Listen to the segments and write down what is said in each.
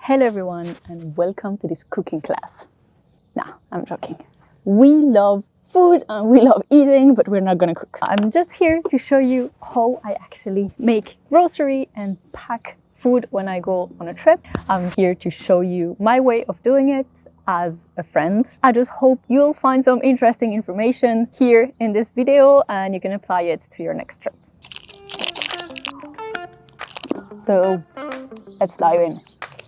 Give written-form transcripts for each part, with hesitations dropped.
Hello everyone and welcome to this cooking class. Nah, I'm joking. We love food and we love eating, but we're not gonna cook. I'm just here to show you how I actually make grocery and pack food when I go on a trip. I'm here to show you my way of doing it as a friend. I just hope you'll find some interesting information here in this video and you can apply it to your next trip. So let's dive in.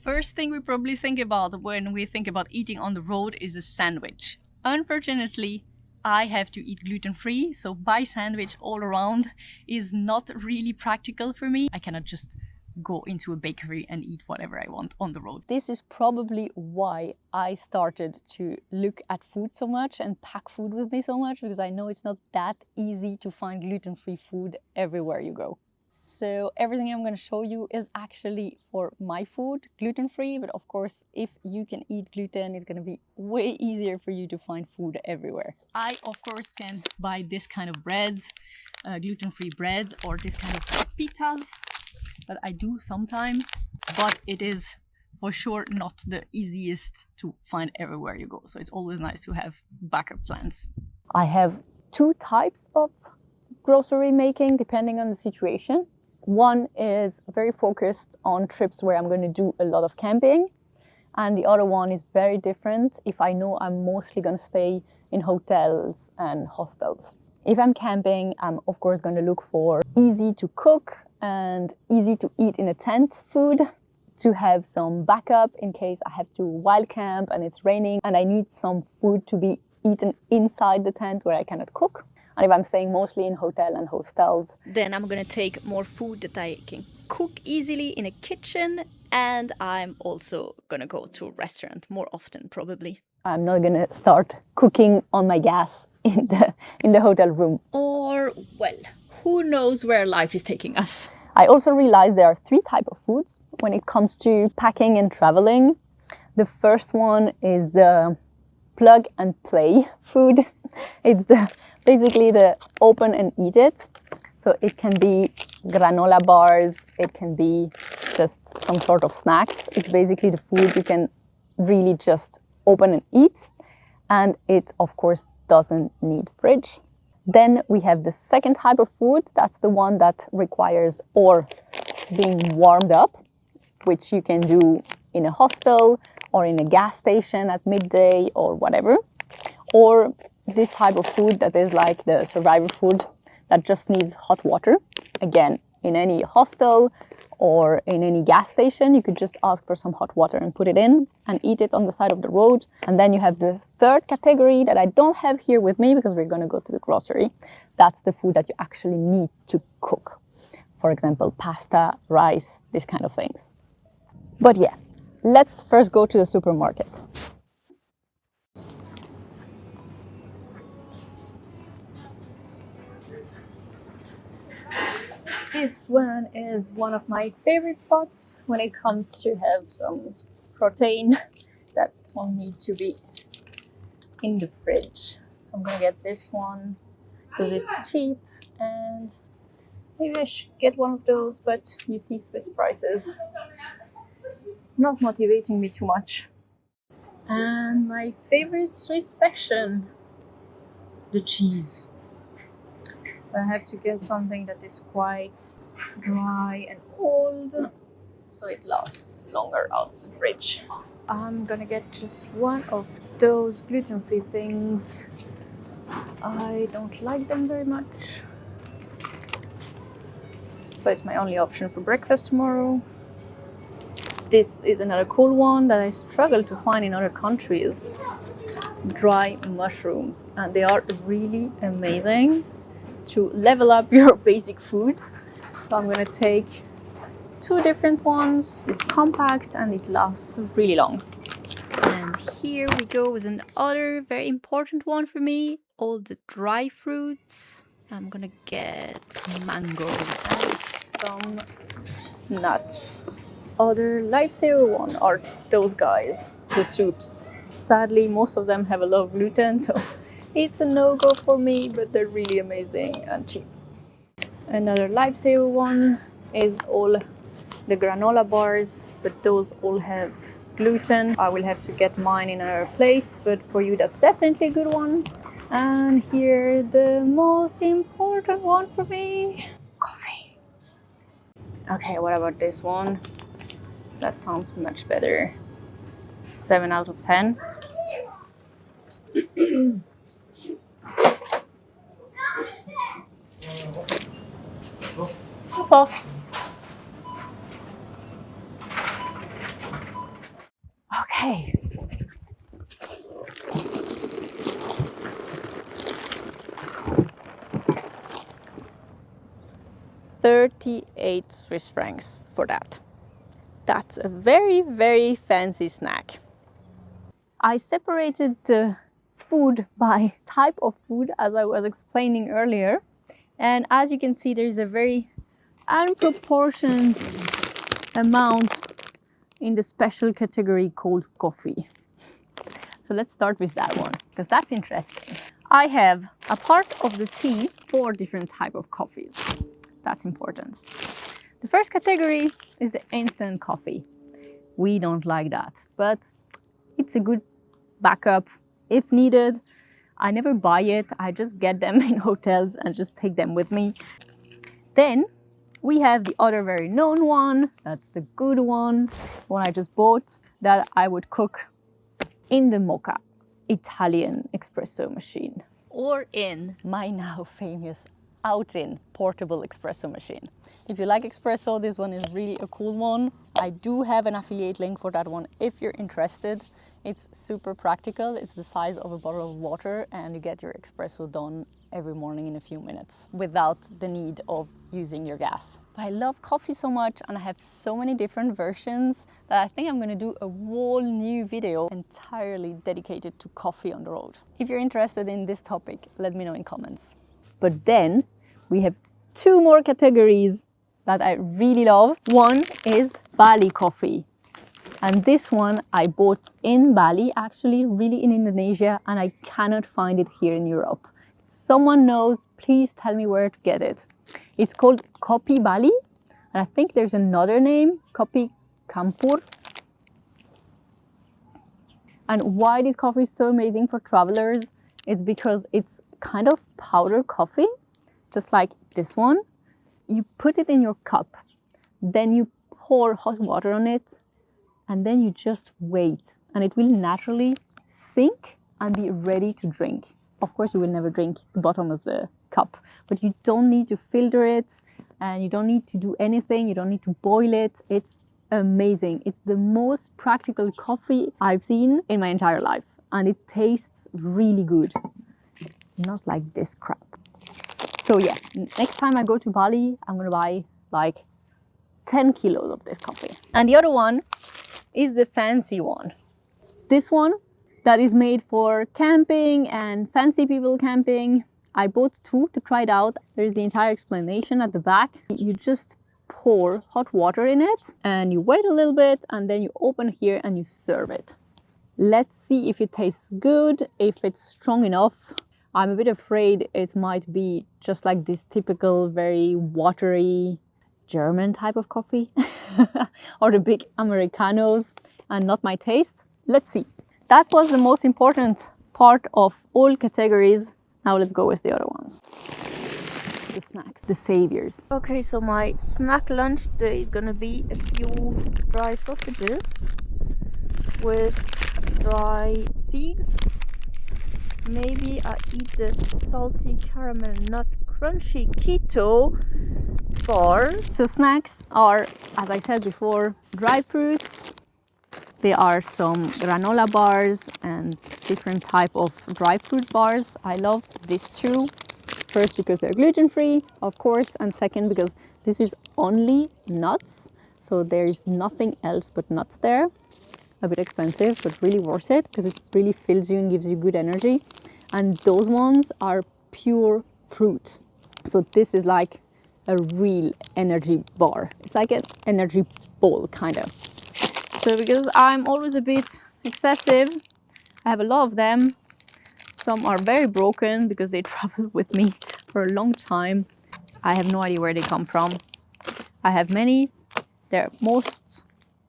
First thing we probably think about when we think about eating on the road is a sandwich. Unfortunately, I have to eat gluten-free, so buy sandwich all around is not really practical for me. I cannot just go into a bakery and eat whatever I want on the road. This is probably why I started to look at food so much and pack food with me so much, because I know it's not that easy to find gluten-free food everywhere you go. So everything I'm going to show you is actually for my food, gluten-free, but of course, if you can eat gluten, it's going to be way easier for you to find food everywhere. I, of course, can buy this kind of breads, gluten-free bread, or this kind of pitas that I do sometimes, but it is for sure not the easiest to find everywhere you go. So it's always nice to have backup plans. I have two types of grocery making depending on the situation. One is very focused on trips where I'm going to do a lot of camping, and the other one is very different if I know I'm mostly going to stay in hotels and hostels. If I'm camping, I'm of course going to look for easy to cook and easy to eat in a tent food, to have some backup in case I have to wild camp and it's raining and I need some food to be eaten inside the tent where I cannot cook. And if I'm staying mostly in hotel and hostels, then I'm gonna take more food that I can cook easily in a kitchen, and I'm also gonna go to a restaurant more often, probably. I'm not gonna start cooking on my gas in the hotel room. Or, well, who knows where life is taking us. I also realized there are three types of foods when it comes to packing and traveling. The first one is the plug and play food. It's basically the open and eat it. So it can be granola bars, it can be just some sort of snacks. It's basically the food you can really just open and eat. And it, of course, doesn't need fridge. Then we have the second type of food. That's the one that requires or being warmed up, which you can do in a hostel or in a gas station at midday or whatever. Or this type of food that is like the survivor food that just needs hot water. Again, in any hostel or in any gas station, you could just ask for some hot water and put it in and eat it on the side of the road. And then you have the third category that I don't have here with me because we're going to go to the grocery. That's the food that you actually need to cook. For example, pasta, rice, these kind of things. But yeah, let's first go to the supermarket. This one is one of my favorite spots when it comes to have some protein that won't need to be in the fridge. I'm gonna get this one because it's cheap, and maybe I should get one of those, but you see Swiss prices not motivating me too much. And my favorite Swiss section, the cheese. I have to get something that is quite dry and old, so it lasts longer out of the fridge. I'm gonna get just one of those gluten-free things. I don't like them very much, but it's my only option for breakfast tomorrow. This is another cool one that I struggle to find in other countries. Dry mushrooms, and they are really amazing to level up your basic food. So I'm gonna take two different ones. It's compact and it lasts really long. And here we go with another very important one for me, all the dry fruits. I'm gonna get mango And some nuts. Other lifesaver one are those guys, the soups. Sadly, most of them have a lot of gluten, so it's a no-go for me, but they're really amazing and cheap. Another lifesaver one is all the granola bars, but those all have gluten. I will have to get mine in another place, but for you that's definitely a good one. And here the most important one for me, coffee. Okay, what about this one? That sounds much better. 7 out of 10. That's all. Okay. €38 for that. That's a very, very fancy snack. I separated the food by type of food as I was explaining earlier. And as you can see, there's a very unproportioned amount in the special category called coffee. So let's start with that one, because that's interesting. I have, a part of the tea, 4 different types of coffees. That's important. The first category is the instant coffee. We don't like that, but it's a good backup if needed. I never buy it, I just get them in hotels and just take them with me. Then we have the other very known one, that's the good one I just bought, that I would cook in the mocha, Italian espresso machine. Or in my now famous out-in portable espresso machine. If you like espresso, this one is really a cool one. I do have an affiliate link for that one if you're interested. It's super practical. It's the size of a bottle of water and you get your espresso done every morning in a few minutes without the need of using your gas. But I love coffee so much and I have so many different versions that I think I'm going to do a whole new video entirely dedicated to coffee on the road. If you're interested in this topic, let me know in comments. But then we have 2 more categories that I really love. One is Bali coffee. And this one I bought in Bali, actually, really in Indonesia, and I cannot find it here in Europe. If someone knows, please tell me where to get it. It's called Kopi Bali, and I think there's another name, Kopi Campur. And why this coffee is so amazing for travelers is because it's kind of powder coffee, just like this one. You put it in your cup, then you pour hot water on it, and then you just wait, and it will naturally sink and be ready to drink. Of course, you will never drink the bottom of the cup, but you don't need to filter it, and you don't need to do anything. You don't need to boil it. It's amazing. It's the most practical coffee I've seen in my entire life, and it tastes really good. Not like this crap. So yeah, next time I go to Bali, I'm gonna buy like 10 kilos of this coffee. And the other one is the fancy one. This one that is made for camping and fancy people camping. I bought 2 to try it out. There's the entire explanation at the back. You just pour hot water in it and you wait a little bit and then you open here and you serve it. Let's see if it tastes good, if it's strong enough. I'm a bit afraid it might be just like this typical, very watery German type of coffee or the big Americanos, and not my taste. Let's see. That was the most important part of all categories. Now let's go with the other ones. The snacks, the saviors. Okay, so my snack lunch today is gonna be a few dry sausages with dry figs. Maybe I eat the salty caramel nut crunchy keto bar. So snacks are, as I said before, dry fruits. There are some granola bars and different type of dry fruit bars. I love these 2. First, because they're gluten-free, of course, and second, because this is only nuts. So there's nothing else but nuts there. A bit expensive, but really worth it because it really fills you and gives you good energy. And those ones are pure fruit. So this is like a real energy bar. It's like an energy ball, kind of. So because I'm always a bit excessive, I have a lot of them. Some are very broken because they travel with me for a long time. I have no idea where they come from. I have many They're most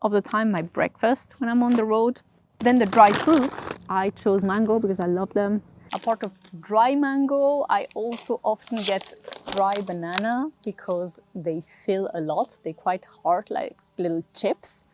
of the time my breakfast when I'm on the road. Then the dry fruits, I chose mango because I love them. Apart of dry mango, I also often get dry banana because they fill a lot. They're quite hard, like little chips.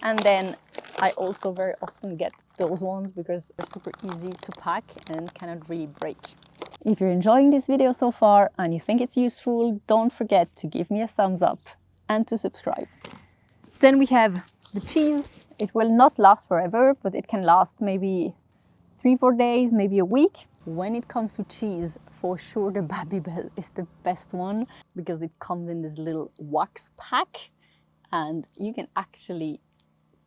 And then I also very often get those ones because they're super easy to pack and cannot really break. If you're enjoying this video so far and you think it's useful, don't forget to give me a thumbs up and to subscribe. Then we have the cheese. It will not last forever, but it can last maybe 3-4 days, maybe a week. When it comes to cheese, for sure the Babybel is the best one because it comes in this little wax pack and you can actually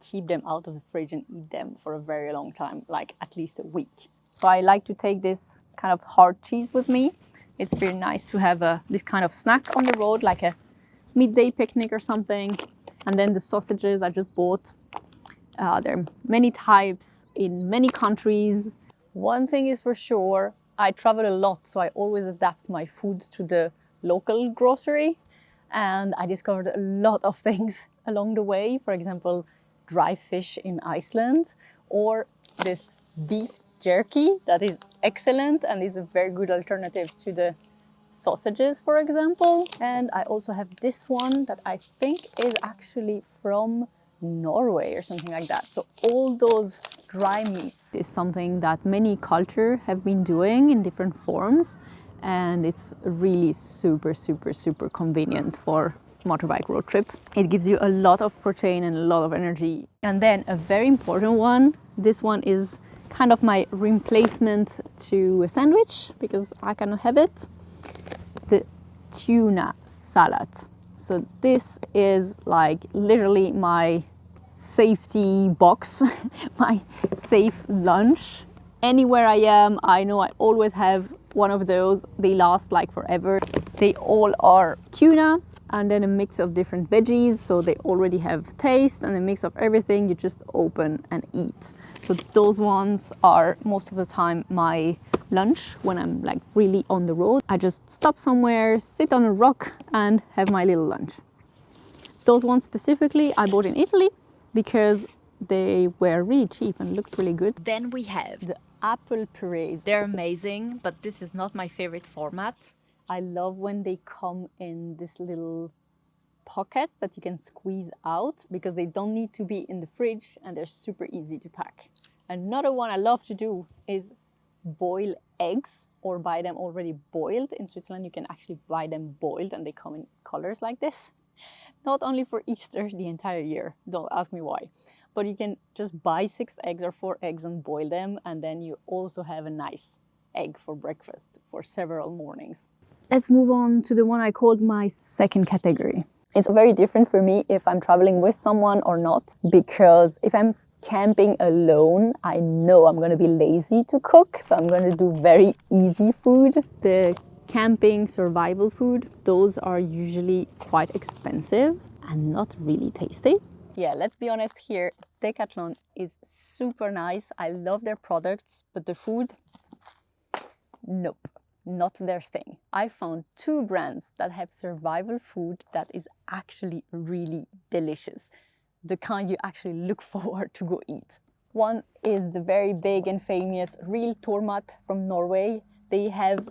keep them out of the fridge and eat them for a very long time, like at least a week. So I like to take this kind of hard cheese with me. It's very nice to have this kind of snack on the road, like a midday picnic or something. And then the sausages I just bought. There are many types in many countries. One thing is for sure, I travel a lot, so I always adapt my food to the local grocery. And I discovered a lot of things along the way. For example, dry fish in Iceland, or this beef jerky that is excellent and is a very good alternative to the sausages, for example. And I also have this one that I think is actually from Norway or something like that. So all those dry meats is something that many cultures have been doing in different forms, and it's really super convenient for motorbike road trip. It gives you a lot of protein and a lot of energy. And then a very important one, this one is kind of my replacement to a sandwich because I cannot have it, the tuna salad. So this is like literally my safety box, my safe lunch. Anywhere I am, I know I always have one of those. They last like forever. They all are tuna and then a mix of different veggies, so they already have taste, and a mix of everything you just open and eat. So those ones are most of the time my lunch when I'm like really on the road. I just stop somewhere, sit on a rock and have my little lunch. Those ones specifically I bought in Italy because they were really cheap and looked really good. Then we have the apple purees. They're amazing, but this is not my favorite format. I love when they come in this little pockets that you can squeeze out because they don't need to be in the fridge and they're super easy to pack. Another one I love to do is boil eggs or buy them already boiled. In Switzerland you can actually buy them boiled and they come in colors like this. Not only for Easter, the entire year, don't ask me why, but you can just buy 6 eggs or 4 eggs and boil them, and then you also have a nice egg for breakfast for several mornings. Let's move on to the one I called my second category. It's very different for me if I'm traveling with someone or not, because if I'm camping alone, I know I'm going to be lazy to cook, so I'm going to do very easy food. The camping survival food, those are usually quite expensive and not really tasty. Yeah, let's be honest here, Decathlon is super nice. I love their products, but the food, nope, not their thing. I found 2 brands that have survival food that is actually really delicious. The kind you actually look forward to go eat. One is the very big and famous Real Tormat from Norway. They have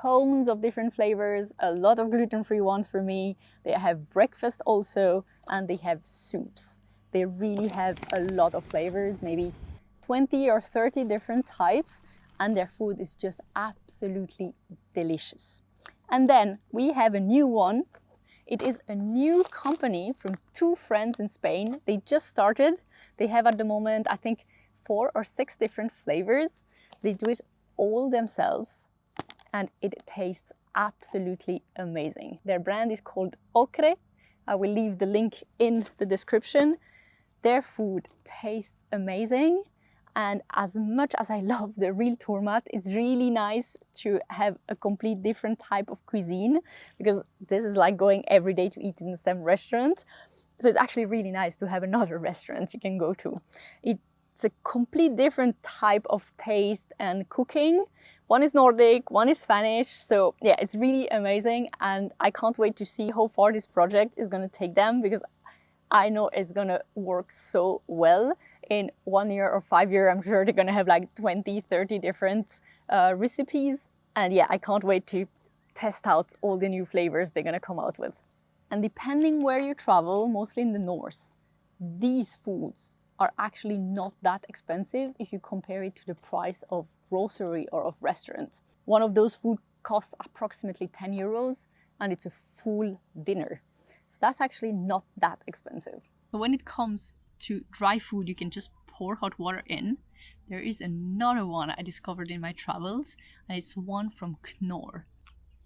tons of different flavors, a lot of gluten-free ones for me. They have breakfast also, and they have soups. They really have a lot of flavors, maybe 20 or 30 different types, and their food is just absolutely delicious. And then we have a new one. It is a new company from 2 friends in Spain. They just started. They have at the moment, I think, 4 or 6 different flavors. They do it all themselves and it tastes absolutely amazing. Their brand is called Ocre. I will leave the link in the description. Their food tastes amazing. And as much as I love the Real Tormat, it's really nice to have a complete different type of cuisine, because this is like going every day to eat in the same restaurant. So it's actually really nice to have another restaurant you can go to. It It's a complete different type of taste and cooking. One is Nordic, one is Spanish. So yeah, it's really amazing. And I can't wait to see how far this project is going to take them, because I know it's going to work so well. In 1 year or 5 years, I'm sure they're going to have like 20, 30 different recipes. And yeah, I can't wait to test out all the new flavors they're going to come out with. And depending where you travel, mostly in the north, these foods are actually not that expensive if you compare it to the price of grocery or of restaurant. One of those food costs approximately 10 euros and it's a full dinner. So that's actually not that expensive. So when it comes to dry food, you can just pour hot water in. There is another one I discovered in my travels, and it's one from Knorr.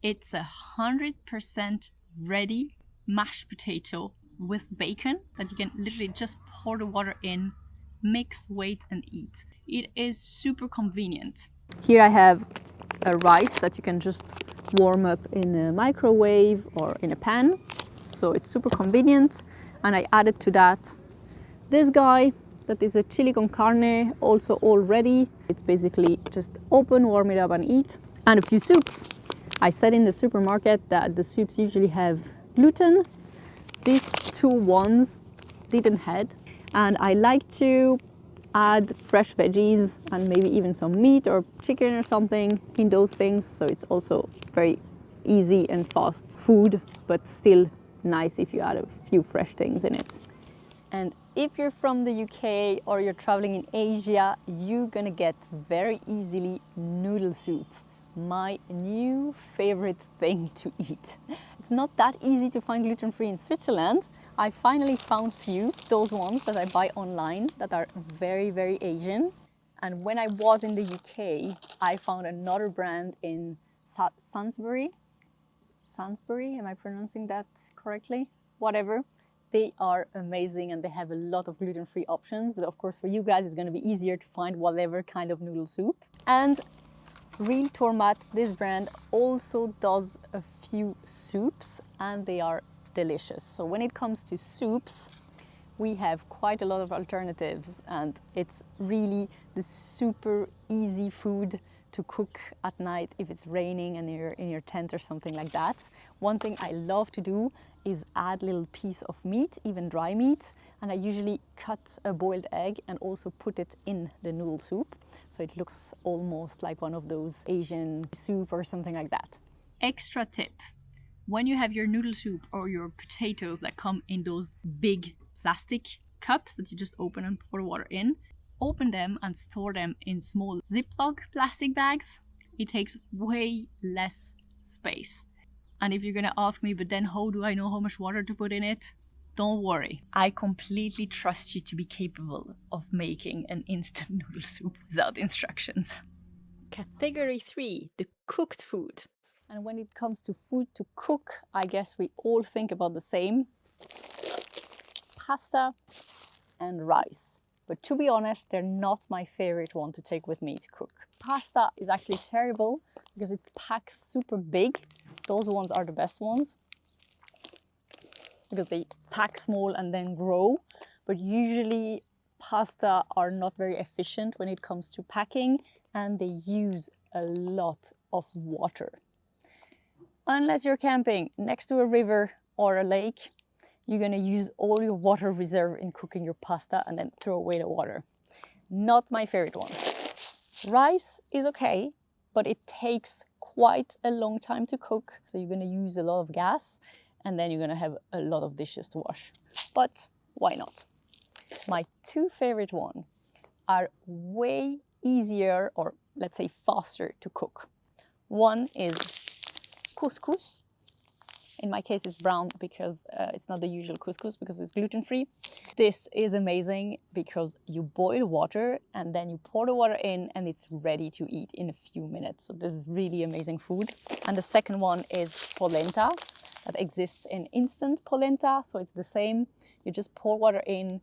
It's 100% ready mashed potato with bacon that you can literally just pour the water in, mix, wait and eat. It is super convenient. Here I have a rice that you can just warm up in a microwave or in a pan. So it's super convenient. And I added to that this guy that is a chili con carne, also all ready. It's basically just open, warm it up and eat. And a few soups. I said in the supermarket that the soups usually have gluten. These two ones didn't have, and I like to add fresh veggies and maybe even some meat or chicken or something in those things. So it's also very easy and fast food, but still nice if you add a few fresh things in it. And if you're from the UK or you're traveling in Asia, you're gonna get very easily noodle soup. My new favorite thing to eat. It's not that easy to find gluten-free in Switzerland. I finally found few, those ones that I buy online that are very, very Asian. And when I was in the UK, I found another brand in Sainsbury. Sainsbury, am I pronouncing that correctly? Whatever. They are amazing and they have a lot of gluten-free options. But of course, for you guys, it's going to be easier to find whatever kind of noodle soup. And Real Tourmat, this brand, also does a few soups and they are delicious. So when it comes to soups, we have quite a lot of alternatives and it's really the super easy food to cook at night if it's raining and you're in your tent or something like that. One thing I love to do is add little piece of meat, even dry meat, and I usually cut a boiled egg and also put it in the noodle soup. So it looks almost like one of those Asian soup or something like that. Extra tip. When you have your noodle soup or your potatoes that come in those big plastic cups that you just open and pour water in, open them and store them in small Ziploc plastic bags. It takes way less space. And if you're gonna ask me, but then how do I know how much water to put in it? Don't worry. I completely trust you to be capable of making an instant noodle soup without instructions. Category 3, the cooked food. And when it comes to food to cook, I guess we all think about the same. Pasta and rice. But to be honest, they're not my favorite one to take with me to cook. Pasta is actually terrible because it packs super big. Those ones are the best ones because they pack small and then grow. But usually pasta are not very efficient when it comes to packing and they use a lot of water. Unless you're camping next to a river or a lake, you're gonna use all your water reserve in cooking your pasta and then throw away the water. Not my favorite ones. Rice is okay, but it takes quite a long time to cook. So you're gonna use a lot of gas and then you're gonna have a lot of dishes to wash. But why not? My two favorite ones are way easier, or let's say faster to cook. One is couscous. In my case, it's brown because it's not the usual couscous because it's gluten-free. This is amazing because you boil water and then you pour the water in and it's ready to eat in a few minutes. So this is really amazing food. And the second one is polenta that exists in instant polenta. So it's the same. You just pour water in,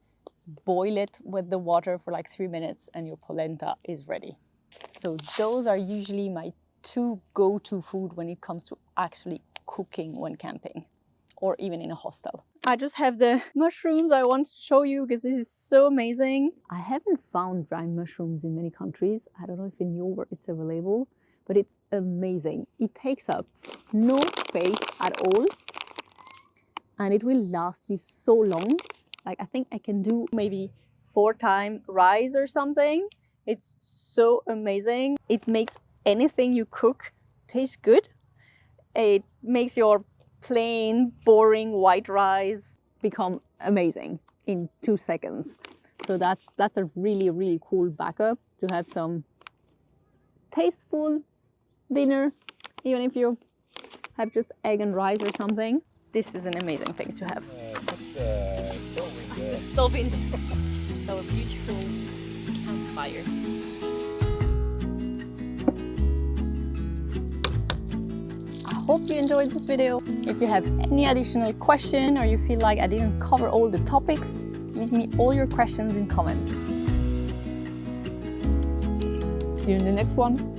boil it with the water for like 3 minutes and your polenta is ready. So those are usually my two go-to food when it comes to actually cooking when camping or even in a hostel. I just have the mushrooms I want to show you because this is so amazing. I haven't found dry mushrooms in many countries. I don't know if in your it's available, but it's amazing. It takes up no space at all and it will last you so long. Like I think I can do maybe 4-time rice or something. It's so amazing. It makes anything you cook taste good. It makes your plain, boring white rice become amazing in 2 seconds. So that's a really, really cool backup to have some tasteful dinner, even if you have just egg and rice or something. This is an amazing thing to have. The stove in the front. So a beautiful campfire. I hope you enjoyed this video. If you have any additional question or you feel like I didn't cover all the topics, leave me all your questions in comments. See you in the next one.